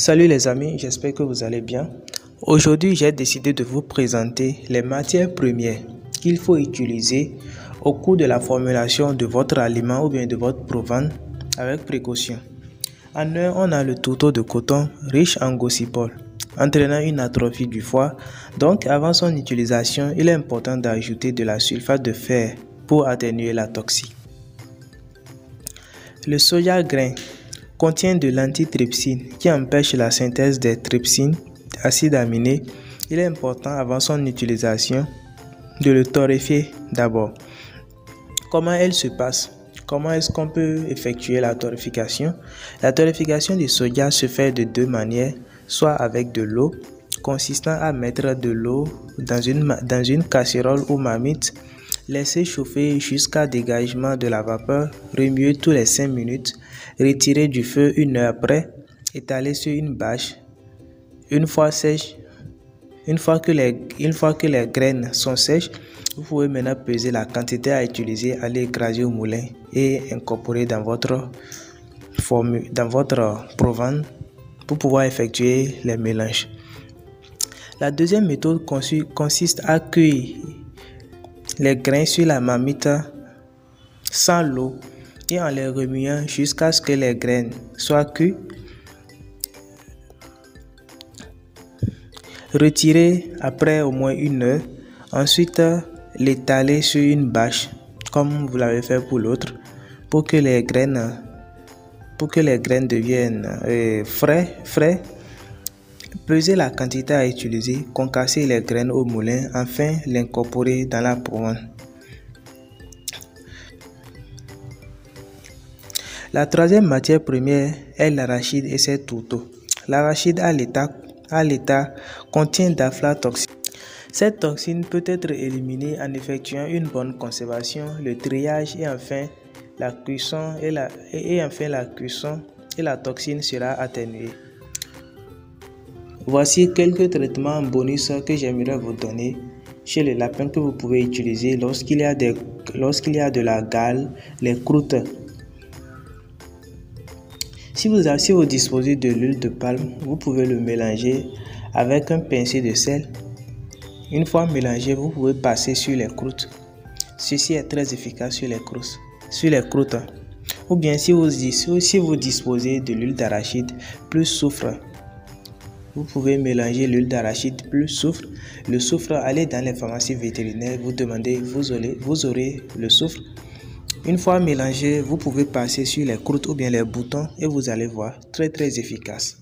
Salut les amis, j'espère que vous allez bien. Aujourd'hui, j'ai décidé de vous présenter les matières premières qu'il faut utiliser au cours de la formulation de votre aliment ou bien de votre provende avec précaution. En un, on a le tourteau de coton riche en gossypol, entraînant une atrophie du foie. Donc, avant son utilisation, il est important d'ajouter de la sulfate de fer pour atténuer la toxique. Le soja grain contient de l'antitrypsine qui empêche la synthèse des trypsines, acides aminés. Il est important avant son utilisation de le torréfier d'abord. Comment elle se passe? Comment est-ce qu'on peut effectuer la torréfication? La torréfication du soja se fait de deux manières, soit avec de l'eau, consistant à mettre de l'eau dans une casserole ou marmite, laisser chauffer jusqu'à dégagement de la vapeur, remuer tous les 5 minutes, retirer du feu 1 heure après, étaler sur une bâche. Une fois que les graines sont sèches, vous pouvez maintenant peser la quantité à utiliser, aller écraser au moulin et incorporer dans votre provende pour pouvoir effectuer les mélanges. La deuxième méthode consiste à cuire les grains sur la marmite sans l'eau et en les remuant jusqu'à ce que les graines soient cuites. Retirer après au moins 1 heure. Ensuite, l'étaler sur une bâche comme vous l'avez fait pour l'autre pour que les graines deviennent frais. Peser la quantité à utiliser, concasser les graines au moulin, enfin l'incorporer dans la provende. La troisième matière première est l'arachide et ses tourteaux. L'arachide à l'état contient d'aflatoxine. Cette toxine peut être éliminée en effectuant une bonne conservation, le triage et enfin la cuisson et la toxine sera atténuée. Voici quelques traitements en bonus que j'aimerais vous donner chez les lapins que vous pouvez utiliser lorsqu'il y a de la gale, les croûtes. Si vous disposez de l'huile de palme, vous pouvez le mélanger avec un pincé de sel. Une fois mélangé, vous pouvez passer sur les croûtes. Ceci est très efficace sur les croûtes. Ou bien si vous disposez de l'huile d'arachide plus soufre, vous pouvez mélanger l'huile d'arachide plus soufre. Le soufre, allez dans les pharmacies vétérinaires, vous demandez, vous aurez le soufre. Une fois mélangé, vous pouvez passer sur les croûtes ou bien les boutons et vous allez voir, très efficace.